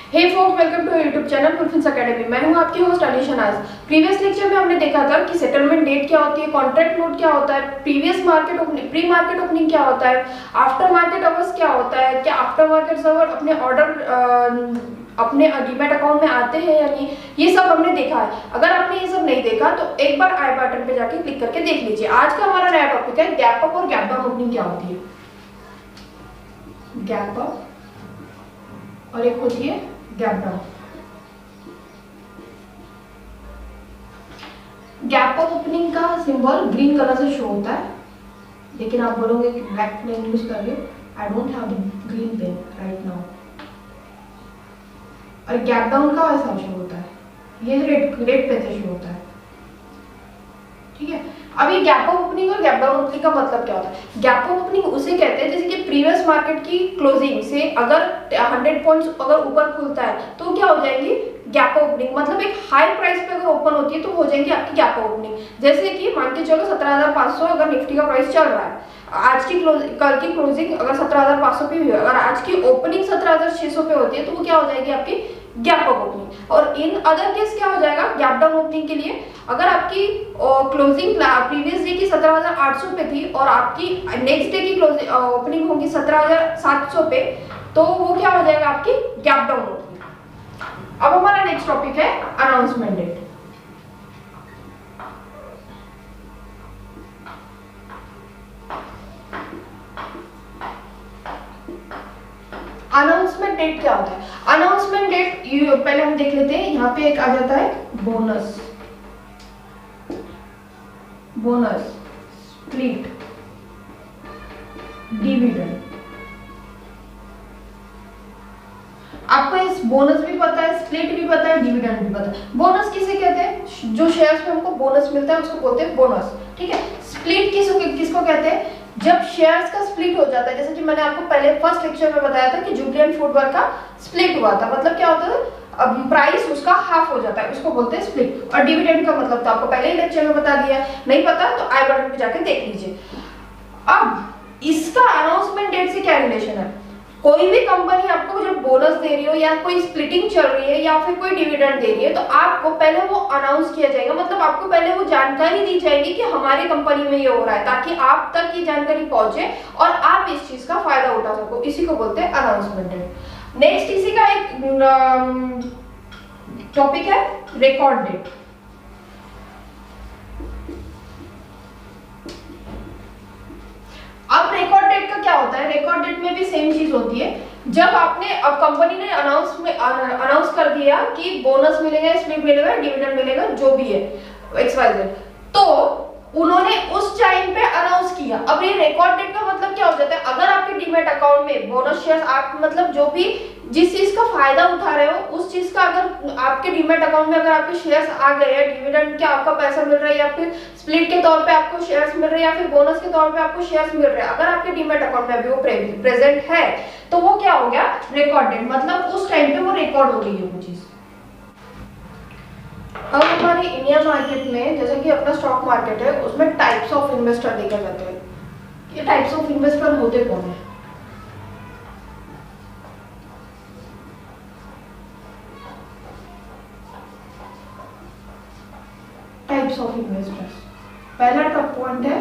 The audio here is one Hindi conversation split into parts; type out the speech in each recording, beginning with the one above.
Hey folk, welcome to YouTube channel Fulfills Academy. मैं हूं आपकी होस्ट अनीशा नाज। प्रीवियस लेक्चर में हमने देखा था कि सेटलमेंट डेट क्या होती है, कॉन्ट्रैक्ट नोट क्या होता है, previous market opening, pre market opening क्या होता है, आफ्टर मार्केट अवर्स क्या होता है, क्या आफ्टर मार्केट अवर अपने ऑर्डर अपने डीमैट अकाउंट में आते हैं या नहीं, ये सब हमने देखा है। अगर आपने ये सब नहीं देखा तो एक बार आई बटन पे जाके क्लिक करके देख लीजिए। आज का हमारा नया टॉपिक है गैप अप और गैप डाउन ओपनिंग क्या होती है। गैप अप और एक होती है gap down. Gap up opening का सिंबल ग्रीन कलर से शो होता है, लेकिन आप बोलोगे कि ब्लैक पेन यूज कर रहे हो। I don't have the green pen right now. और गैप डाउन का ऐसा शो होता है, ये रेड पेन से शो होता है। ठीक है, अब ये गैप अप ओपनिंग और गैप डाउन ओपनिंग का मतलब क्या होता है। गैप अप ओपनिंग उसे कहते हैं जैसे कि प्रीवियस मार्केट की क्लोजिंग से अगर 100 पॉइंट्स अगर ऊपर खुलता है तो क्या हो जाएगी गैप अप ओपनिंग। मतलब एक हाई प्राइस पे अगर ओपन होती है तो हो जाएगी आपकी गैप अप ओपनिंग। जैसे कि मान के चलो 17,500 अगर निफ्टी का प्राइस चल रहा है, आज की कल की क्लोजिंग अगर 17,500 पे हुई है, अगर आज की ओपनिंग 17,600 पे होती है तो वो क्या हो जाएगी आपकी गैप अप ओपनिंग। और इन अदर केस क्या हो जाएगा गैप डाउन ओपनिंग के लिए, अगर आपकी क्लोजिंग प्रीवियस डे की 17,800 पे थी और आपकी नेक्स्ट डे की क्लोजिंग ओपनिंग होगी 17,700 पे, तो वो क्या हो जाएगा आपकी गैप डाउन ओपनिंग। अब हमारा नेक्स्ट टॉपिक है अनाउंसमेंट डेट। अनाउंसमेंट डेट क्या होता है। अनाउंसमेंट डेट पहले हम देख लेते हैं। यहाँ पे एक आ जाता है बोनस, बोनस, स्प्लिट, डिविडेंड। आपको इस बोनस भी पता है, स्प्लिट भी पता है, डिविडेंड भी पता है। बोनस किसे कहते हैं, जो शेयर्स में हमको बोनस मिलता है उसको बोलते हैं बोनस। ठीक है, स्प्लिट किसको कहते हैं, जब शेयर्स का स्प्लिट हो जाता है। जैसे कि मैंने आपको पहले फर्स्ट लेक्चर में बताया था कि जुबिलेंट फूडवर्क का स्प्लिट हुआ था। मतलब क्या होता है, अब प्राइस उसका हाफ हो जाता है, उसको बोलते हैं स्प्लिट। और डिविडेंड का मतलब तो आपको पहले ही लेक्चर में बता दिया, नहीं पता तो आई बटन पे जाके देख लीजिए। अब इसका अनाउंसमेंट डेट से क्या रिलेशन है। कोई भी कंपनी आपको जब बोनस दे रही हो या कोई स्प्लिटिंग चल रही है या फिर कोई डिविडेंड दे रही है तो आपको पहले वो अनाउंस किया जाएगा। मतलब आपको पहले वो जानकारी दी जाएगी कि हमारी कंपनी में ये हो रहा है, ताकि आप तक ये जानकारी पहुंचे और आप इस चीज का फायदा उठा सको। इसी को बोलते हैं अनाउंसमेंट डेट। नेक्स्ट इसी का एक टॉपिक है रिकॉर्ड डेट। अब रिकॉर्ड डेट का क्या होता है, रिकॉर्ड डेट में भी सेम चीज होती है। जब आपने अब कंपनी ने अनाउंस कर दिया कि बोनस मिलेगा, स्प्लिट मिलेगा, डिविडेंड मिलेगा, जो भी है XYZ, तो उन्होंने उस टाइम पे अनाउंस किया। अब ये रिकॉर्ड डेट का मतलब क्या हो जाता है, अगर आपके डीमैट अकाउंट में बोनस शेयर्स आप मतलब जो भी जिस चीज का फायदा उठा रहे हो उस चीज का अगर आपके डीमैट अकाउंट में अगर आपके शेयर्स आ गए हैं, डिविडेंड क्या आपका पैसा मिल रहा है या फिर स्प्लिट के तौर पे आपको शेयर्स मिल रहे हैं या फिर बोनस के तौर पे आपको शेयर्स मिल रहे हैं, अगर आपके डीमैट अकाउंट में अभी वो प्रेजेंट है तो वो क्या हो गया रिकॉर्ड डेट। मतलब उस टाइम पे वो रिकॉर्ड हो गई है वो चीज। अब हमारे इंडिया मार्केट में जैसे कि अपना स्टॉक मार्केट है, उसमें टाइप्स ऑफ इन्वेस्टर देखे जाते हैं। ये टाइप्स ऑफ इन्वेस्टर होते कौन है। टाइप्स ऑफ इन्वेस्टर्स, पहला टॉप पॉइंट है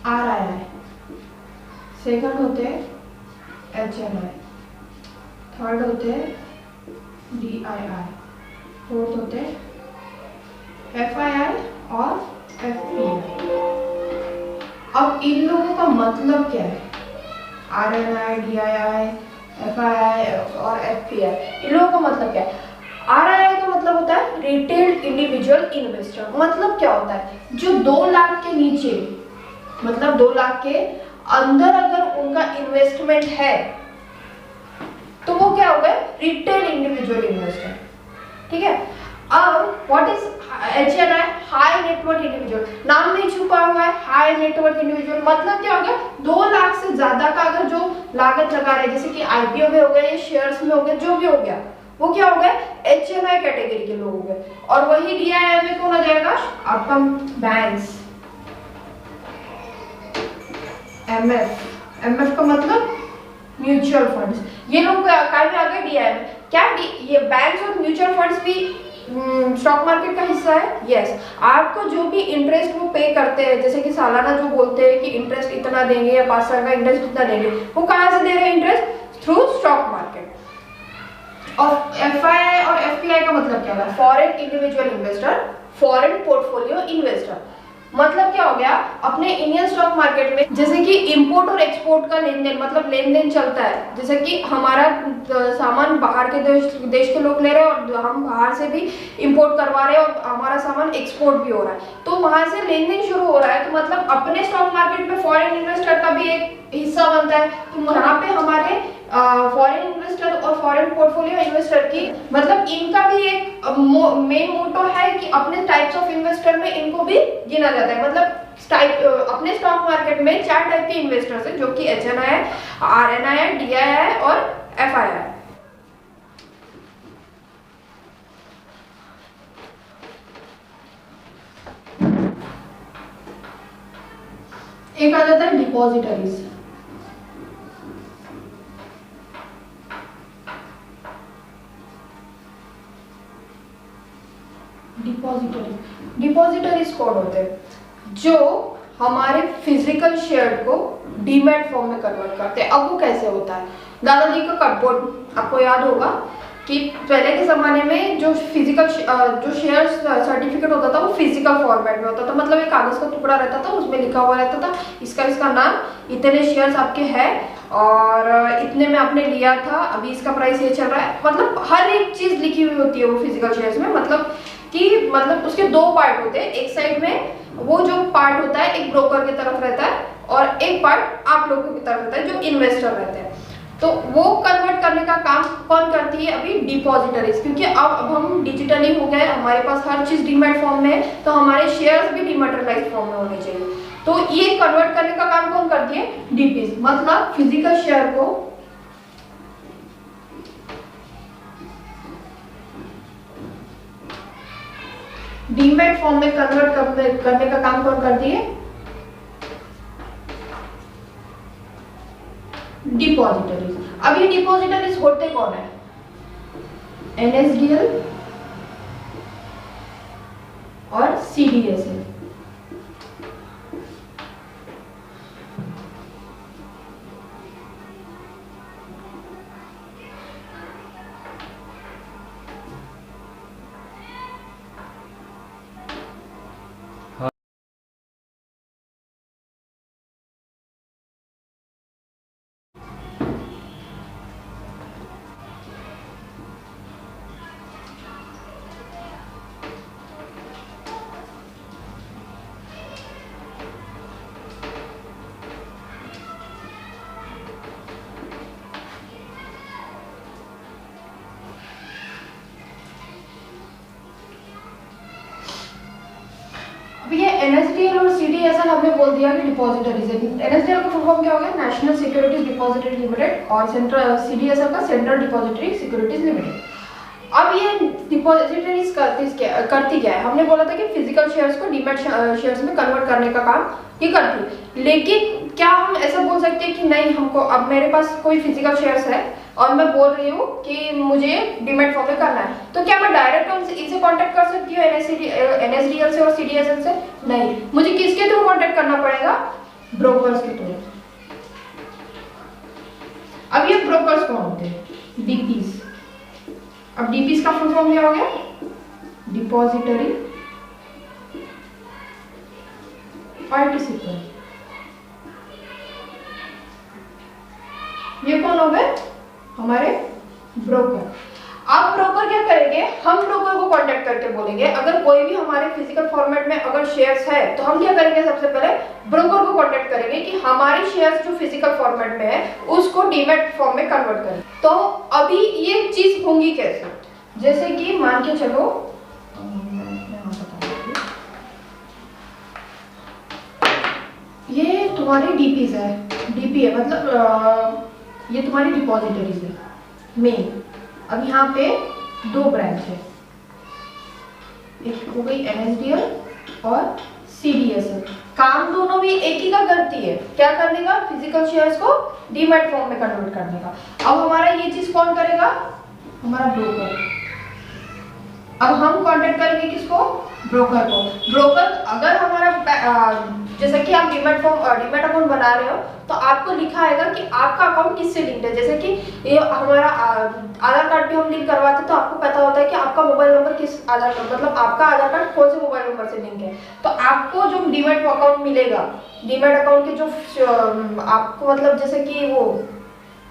RII, सेकंड होते हैं HNI, थर्ड होते हैं DII, फोर्थ होते हैं FII और FPI। अब इन लोगों का मतलब क्या है, RNI, DII, FII और FPI, इन लोगों का मतलब क्या है। RII का मतलब होता है रिटेल इंडिविजुअल इन्वेस्टर। मतलब क्या होता है, जो 2 लाख के नीचे, मतलब 2 लाख के अंदर अगर उनका इन्वेस्टमेंट है तो वो क्या हो गए रिटेल इंडिविजुअल इन्वेस्टर। ठीक है, अब what is HNI, high net worth individual. नाम में छुपा हुआ है हाई नेटवर्थ इंडिविजुअल। मतलब क्या हो गया 2 लाख से ज्यादा का अगर जो लागत लगा रहे हैं, जैसे कि IPO में हो गया या शेयर्स में हो गया, जो भी हो गया, वो क्या हो गए HNI कैटेगरी के लोग हो गए। और वही DII में कौन आ जाएगा, आपका बैंक्स, MF का मतलब म्यूचुअल फंड्स। ये लोग काय में आ गए DI में। क्या ये बैंक्स और म्यूचुअल फंड्स भी स्टॉक मार्केट का हिस्सा है? यस। आपको जो भी इंटरेस्ट वो पे करते हैं, जैसे कि सालाना जो बोलते हैं कि इंटरेस्ट इतना देंगे या 5 साल का इंटरेस्ट इतना देंगे, वो कहाँ से दे रहे हैं इंटरेस्ट? Through stock market. और FII और FPI का मतलब क्या है? Foreign individual investor, foreign portfolio investor. मतलब क्या हो गया, अपने इंडियन स्टॉक मार्केट में जैसे कि इंपोर्ट और एक्सपोर्ट का लेन देन, मतलब लेन देन चलता है। जैसे कि हमारा सामान बाहर के देश के लोग ले रहे हैं और हम बाहर से भी इंपोर्ट करवा रहे हैं और हमारा सामान एक्सपोर्ट भी हो रहा है, तो वहां से लेन देन शुरू हो रहा है। तो मतलब अपने स्टॉक मार्केट में फॉरेन इन्वेस्टर का भी एक हिस्सा बनता है। तो यहाँ पे हमारे फॉरेन इन्वेस्टर और फॉरेन पोर्टफोलियो इन्वेस्टर की मतलब इनका भी एक मेन मोटो है कि अपने टाइप्स ऑफ इन्वेस्टर में इनको भी गिना जाता है। मतलब अपने स्टॉक मार्केट में 4 टाइप के इन्वेस्टर्स हैं, जो कि HNI है, RNI है, DI है और FI है। एक आ जाता है डिपॉजिटरीज। डिपॉजिटरीज कौन होते हैं? जो हमारे फिजिकल शेयर को डीमैट फॉर्म में कन्वर्ट करते हैं। अब वो कैसे होता है? दादाजी का कटबोर्ड आपको याद होगा कि पहले के जमाने में जो फिजिकल जो शेयर सर्टिफिकेट होता था वो फिजिकल फॉर्मेट में होता था। मतलब एक कागज का टुकड़ा रहता था, उसमें लिखा हुआ रहता था इसका नाम, इतने शेयर्स आपके हैं और इतने में आपने लिया था, अभी इसका प्राइस ये चल रहा है। मतलब हर एक चीज लिखी हुई होती है वो फिजिकल शेयर्स में। मतलब उसके 2 पार्ट होते हैं। एक साइड में वो जो पार्ट होता है एक ब्रोकर की तरफ रहता है और एक पार्ट आप लोगों की तरफ रहता है जो इन्वेस्टर रहते हैं। तो वो कन्वर्ट करने का काम कौन करती है? अभी डिपॉजिटरीज। क्योंकि अब हम डिजिटली हो गए, हमारे पास हर चीज डीमैट फॉर्म में है, तो हमारे शेयर्स भी डिमैटेरियलाइज्ड फॉर्म में होने चाहिए। तो ये कन्वर्ट करने का काम कौन करती है? DPs। मतलब फिजिकल शेयर को डीमैट फॉर्म में कन्वर्ट करने का काम कौन करती है? डिपॉजिटरीज। अब ये डिपॉजिटरीज होते कौन है? NSDL और CDSL। ये NSDL और CDSL हमने बोल दिया कि डिपॉजिटरीज है। NSDL का फुल फॉर्म क्या हो गया? नेशनल सिक्योरिटीज डिपॉजिटरी लिमिटेड और CDSL का सेंट्रल डिपॉजिटरी सिक्योरिटीज लिमिटेड। अब ये डिपॉजिटरीज करती क्या है? हमने बोला था कि फिजिकल शेयर्स को डीमैट शेयर्स में कन्वर्ट करने का काम ये करती है। लेकिन क्या हम ऐसा बोल सकते हैं कि नहीं, हमको अब मेरे पास कोई फिजिकल शेयर्स है और मैं बोल रही हूँ कि मुझे डीमैट फॉर्म में करना है, तो क्या मैं डायरेक्ट इनसे कांटेक्ट कर सकती हूँ NSDL से और CDSL से? नहीं, मुझे किसके थ्रू कांटेक्ट करना पड़ेगा? ब्रोकर्स के थ्रू। अब ये ब्रोकर्स कौन होते हैं? DPs। अब DPs का फुल फॉर्म क्या हो गया? Depository participant. ये कौन हो गए? हमारे ब्रोकर। अब ब्रोकर क्या करेंगे? हम ब्रोकर को कांटेक्ट करके बोलेंगे, अगर कोई भी हमारे फिजिकल फॉर्मेट में अगर शेयर्स है तो हम क्या करेंगे? सबसे पहले ब्रोकर को कांटेक्ट करेंगे कि हमारी शेयर्स जो फिजिकल फॉर्मेट में है उसको डीमैट फॉर्म में कन्वर्ट करें। तो अभी ये चीज होंगी कैसे? जैसे कि मान के चलो, ये तुम्हारी DPs है, DP है मतलब ये तुम्हारी डिपॉजिटरीज है मेन। अब यहाँ पे 2 ब्रांच है, एक हो गई NSDL और CDSL। काम दोनों भी एक ही का करती है, क्या करने का, फिजिकल शेयर्स को डीमैट फॉर्म में कन्वर्ट करने का। अब हमारा ये चीज कौन करेगा, हमारा ब्रोकर। अब हम कांटेक्ट करेंगे किसको, ब्रोकर को। ब्रोकर अगर हमारा जैसे कि आप डीमैट अकाउंट बना रहे हो तो आपको लिखा आएगा कि आपका अकाउंट किससे लिंक्ड है। जैसे कि ये हमारा आधार कार्ड भी हम लिंक करवाते हैं तो आपको पता होता है कि आपका मोबाइल नंबर किस आधार कार्ड, मतलब आपका आधार कार्ड कौन से मोबाइल नंबर से लिंक है। तो आपको जो डीमैट अकाउंट मिलेगा, डीमैट अकाउंट के जो आपको मतलब जैसे कि वो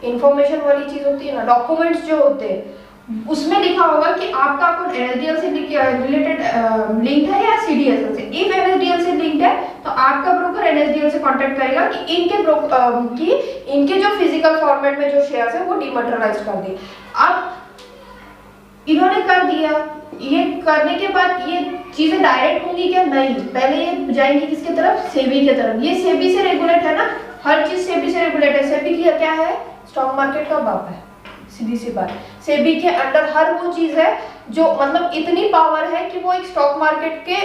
इंफॉर्मेशन वाली चीज होती है ना, डॉक्यूमेंट्स जो होते हैं, उसमें लिखा होगा कि आपका अकाउंट एनएसडीएल से रिलेटेड लिंक्ड है या सीडीएसएल से। इफ एनएसडीएल से लिंक्ड है तो आपका ब्रोकर एनएसडीएल से कांटेक्ट करेगा कि इनके जो फिजिकल फॉर्मेट में जो शेयर्स है वो डिमैटेरियलाइज कर दिए। अब इन्होंने कर दिया, ये करने के बाद ये चीजें डायरेक्ट होंगी क्या, नहीं, पहले ये जाएंगी किसके तरफ, सेबी के तरफ। ये सेबी से रेगुलेट है ना, हर चीज सेबी से रेगुलेट है। सेबी की क्या है, स्टॉक मार्केट का बाप है, सीधी सी बात। सेबी के अंडर हर वो चीज है जो मतलब इतनी पावर है कि वो एक स्टॉक मार्केट के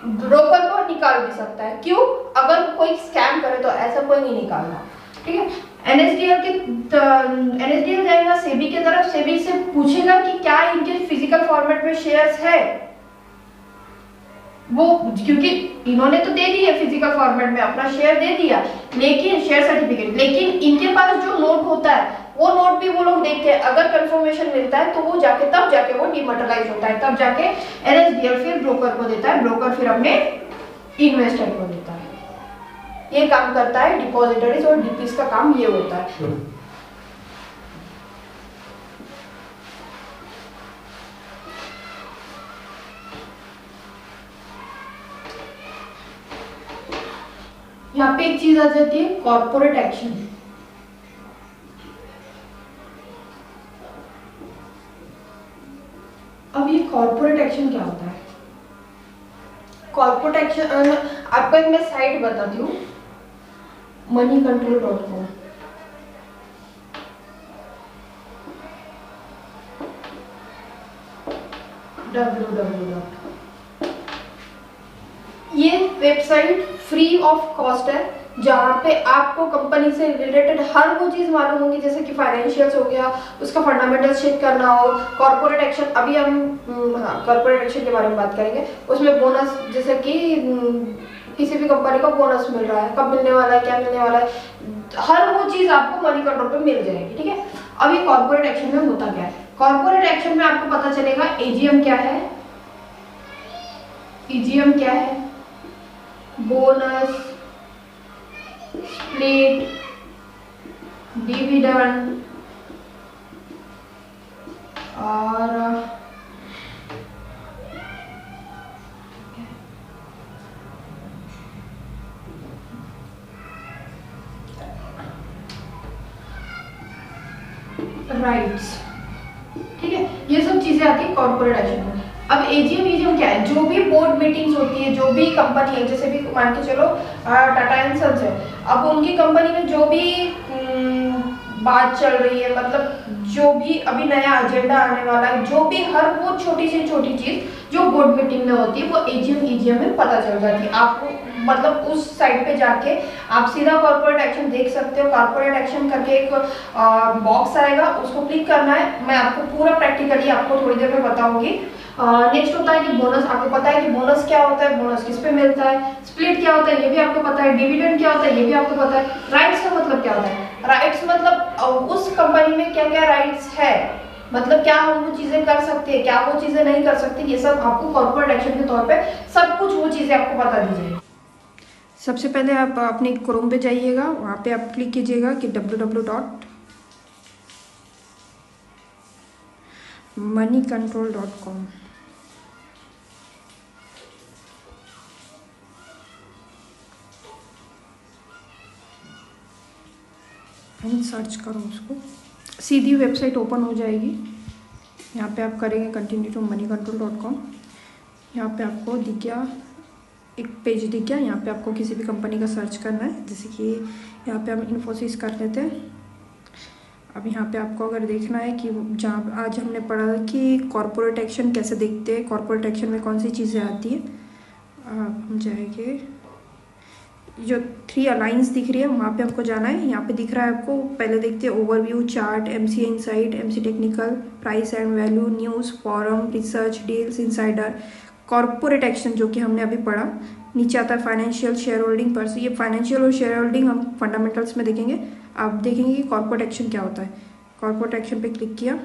ब्रोकर को निकाल भी सकता है। क्यों, अगर कोई स्कैम करे तो ऐसा कोई नहीं निकालना, ठीक है। एनएसडीएल जाएगा सेबी की तरफ, सेबी से पूछेगा कि क्या इनके फिजिकल फॉर्मेट में शेयर्स है, वो क्योंकि इन्होंने तो दे दिया फिजिकल फॉर्मेट में अपना शेयर दे दिया, लेकिन शेयर सर्टिफिकेट, लेकिन इनके पास जो नोट होता है वो नोट भी वो लोग देखते हैं। अगर कंफर्मेशन मिलता है तो वो तब जाके वो डिमैटेरियलाइज होता है, तब जाके एनएसडीएल फिर ब्रोकर को देता है, ब्रोकर फिर अपने इन्वेस्टर को देता है। ये काम करता है डिपॉजिटरीज और डीपीज का काम ये होता है। यहाँ पे एक चीज आ जाती है कॉर्पोरेट एक्शन। अब ये कॉर्पोरेट एक्शन क्या होता है, कॉर्पोरेट एक्शन आपको एक मैं साइट बताती हूँ, moneycontrol.com। ये वेबसाइट फ्री ऑफ कॉस्ट है, जहाँ पे आपको कंपनी से रिलेटेड हर वो चीज मालूम होगी, जैसे कि फाइनेंशियल्स हो गया, उसका फंडामेंटल्स चेक करना हो, कॉर्पोरेट एक्शन। अभी हम कॉर्पोरेट एक्शन के बारे में बात करेंगे। उसमें बोनस, जैसे कि किसी भी कंपनी को बोनस मिल रहा है, कब मिलने वाला है, क्या मिलने वाला है, हर वो चीज आपको मनी कंट्रोल पे मिल जाएगी, ठीक है। अब ये कॉर्पोरेट एक्शन में होता क्या है, कॉर्पोरेट एक्शन में आपको पता चलेगा एजीएम क्या है, ईजीएम क्या है, बोनस, स्प्लिट, डिविडेंड और राइट्स, ठीक है। ये सब चीजें आती है कॉर्पोरेट एक्शन में। अब एजीएम क्या है, जो भी बोर्ड मीटिंग्स होती है, जो भी कंपनी है, जैसे भी मान के चलो टाटा एंड सन्स है, अब उनकी कंपनी में जो भी बात चल रही है, मतलब जो भी अभी नया एजेंडा आने वाला है, जो भी हर वो छोटी से छोटी चीज जो बोर्ड मीटिंग में होती है, वो एजीएम में पता चल जाती है आपको। मतलब उस साइट पे जाके आप सीधा कॉर्पोरेट एक्शन देख सकते हो। कॉर्पोरेट एक्शन करके एक बॉक्स आएगा, उसको क्लिक करना है। मैं आपको पूरा प्रैक्टिकली आपको थोड़ी देर में बताऊंगी। नेक्स्ट होता है कि बोनस। आपको पता है कि बोनस क्या होता है, बोनस किस पे मिलता है, स्प्लिट क्या होता है ये भी आपको पता है, डिविडेंड क्या होता है ये भी आपको पता है, राइट्स का मतलब क्या होता है, राइट्स मतलब उस कंपनी में क्या क्या राइट्स है, मतलब क्या हम वो चीजें कर सकते हैं, क्या वो चीजें नहीं कर सकते, ये सब आपको कॉर्पोरेट एक्शन के तौर पे सब कुछ वो चीजें आपको बता दी जाएगी। सबसे पहले आप अपने क्रोम पे जाइएगा, वहाँ पे आप क्लिक कीजिएगा कि www.moneycontrol.com। सर्च करो उसको, सीधी वेबसाइट ओपन हो जाएगी। यहाँ पे आप करेंगे कंटिन्यू टू moneycontrol.com। यहाँ पे आपको दिख गया, एक पेज दिख गया। यहाँ पे आपको किसी भी कंपनी का सर्च करना है, जैसे कि यहाँ पे हम इन्फोसिस कर लेते हैं। अब यहाँ पे आपको अगर देखना है कि जहाँ आज हमने पढ़ा कि कॉर्पोरेट एक्शन कैसे देखते हैं, कॉर्पोरेट एक्शन में कौन सी चीज़ें आती हैं, हम जाएंगे जो 3 अलाइंस दिख रही है वहाँ पे हमको जाना है। यहाँ पे दिख रहा है आपको, पहले देखते हैं overview, chart, MCA insight, MC technical, price and value, news, forum, research, deals, insider, corporate action जो कि हमने अभी पढ़ा। नीचे आता है फाइनेंशियल, शेयर होल्डिंग पर। ये फाइनेंशियल और शेयर होल्डिंग हम फंडामेंटल्स में देखेंगे। आप देखेंगे कि कॉर्पोरेट एक्शन क्या होता है। कॉर्पोरेट एक्शन पे क्लिक किया,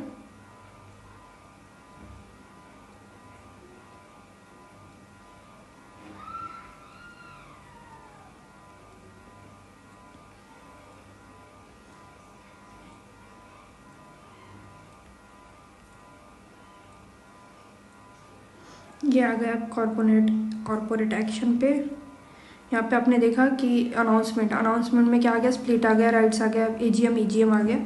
ये आ गया कॉर्पोरेट एक्शन पे। यहाँ पे आपने देखा कि अनाउंसमेंट में क्या आ गया, स्प्लिट आ गया, राइट्स आ गया, ईजीएम आ गया।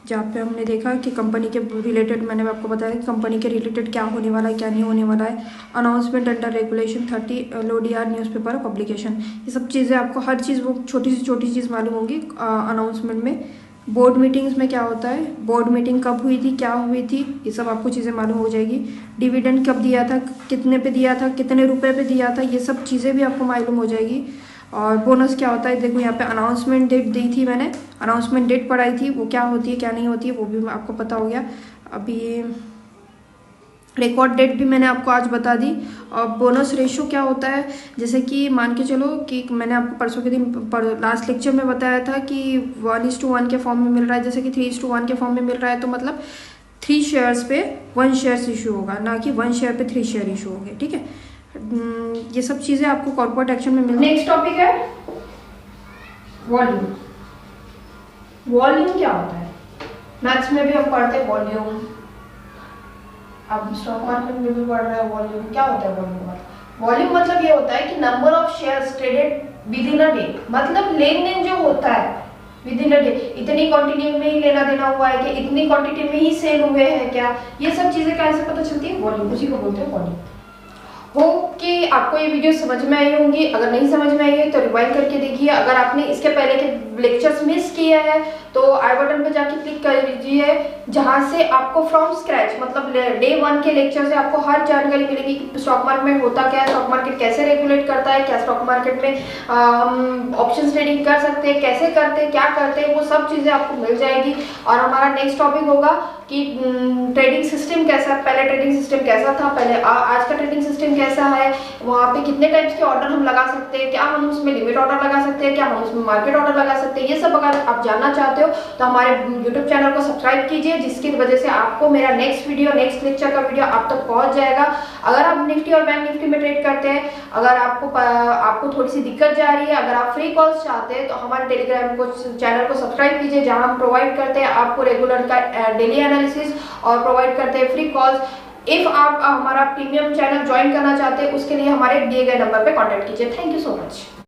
जहाँ पे हमने देखा कि कंपनी के रिलेटेड, मैंने आपको बताया कि कंपनी के रिलेटेड क्या होने वाला है, क्या नहीं होने वाला है। Announcement under regulation 30 LODR newspaper publication, ये सब चीज़ें आपको हर चीज़ वो छोटी से छोटी चीज़ मालूम होगी अनाउंसमेंट में। बोर्ड मीटिंग्स में क्या होता है, बोर्ड मीटिंग कब हुई थी, क्या हुई थी, ये सब आपको चीज़ें मालूम हो जाएगी। डिविडेंड कब दिया था, कितने पे दिया था, कितने रुपए पे दिया था, ये सब चीज़ें भी आपको मालूम हो जाएगी। और बोनस क्या होता है, देखो यहाँ पे अनाउंसमेंट डेट दी थी मैंने, अनाउंसमेंट डेट पढ़ाई थी, वो क्या होती है क्या नहीं होती है वो भी आपको पता हो गया। अभी रिकॉर्ड डेट भी मैंने आपको आज बता दी। और बोनस रेशो क्या होता है, जैसे कि मान के चलो कि मैंने आपको परसों के दिन लास्ट लेक्चर में बताया था कि 1:1 के फॉर्म में मिल रहा है, जैसे कि 3:1 के फॉर्म में मिल रहा है, तो मतलब 3 शेयर्स पे 1 शेयर्स इशू होगा, ना कि 1 शेयर पे 3 शेयर इशू होंगे। ठीक है, ये सब चीज़ें आपको कॉर्पोरेट एक्शन में मिल। नेक्स्ट टॉपिक है वॉल्यूम। वॉल्यूम क्या होता है, मैथ्स में भी हम पढ़ते हैं वॉल्यूम, अब स्टॉक मार्केट में भी पढ़ रहे हैं वॉल्यूम। क्या होता है वॉल्यूम? वॉल्यूम मतलब ये होता है कि number of shares traded with in a day, मतलब लेन देन जो होता है विद इन अ डे, इतनी क्वांटिटी में ही लेना देना हुआ है कि इतनी क्वांटिटी में ही सेल हुए हैं क्या, ये सब चीजें कैसे पता चलती है, वॉल्यूम, उसी को बोलते हैं वॉल्यूम। होप कि आपको ये वीडियो समझ में आई होंगी। अगर नहीं समझ में आई है तो रिवाइंड करके देखिए। अगर आपने इसके पहले के लेक्चर्स मिस किए हैं तो आई बटन पे जाके क्लिक कर लीजिए, जहां से आपको फ्रॉम स्क्रैच मतलब डे 1 के लेक्चर से आपको हर जानकारी मिलेगी कि स्टॉक मार्केट में होता क्या है, स्टॉक मार्केट कैसे रेगुलेट करता है, क्या स्टॉक मार्केट में हम ऑप्शंस ट्रेडिंग कर सकते हैं, कैसे करते हैं, क्या करते हैं, वो सब चीज़ें आपको मिल जाएगी। और हमारा नेक्स्ट टॉपिक होगा कि ट्रेडिंग सिस्टम कैसा, पहले ट्रेडिंग सिस्टम कैसा था, पहले आज का ट्रेडिंग सिस्टम कैसा है, वहाँ पे कितने टाइप्स के ऑर्डर हम लगा सकते हैं, क्या हम उसमें लिमिट ऑर्डर लगा सकते हैं, क्या हम उसमें मार्केट ऑर्डर लगा सकते हैं, ये सब अगर आप जानना चाहते हो तो हमारे YouTube चैनल को सब्सक्राइब कीजिए, जिसकी वजह से आपको मेरा नेक्स्ट लेक्चर का वीडियो आप तक पहुंच जाएगा। अगर आप निफ्टी और बैंक निफ्टी में ट्रेड करते हैं, अगर आपको थोड़ी सी दिक्कत जा रही है, अगर आप फ्री कॉल्स चाहते हैं तो हमारे टेलीग्राम को चैनल को सब्सक्राइब कीजिए, जहां हम प्रोवाइड करते हैं आपको रेगुलर का डेली एनालिसिस और प्रोवाइड करते हैं फ्री कॉल्स। इफ आप हमारा प्रीमियम चैनल ज्वाइन करना चाहते हैं, उसके लिए हमारे दिए गए नंबर पे कांटेक्ट कीजिए। Thank you so much.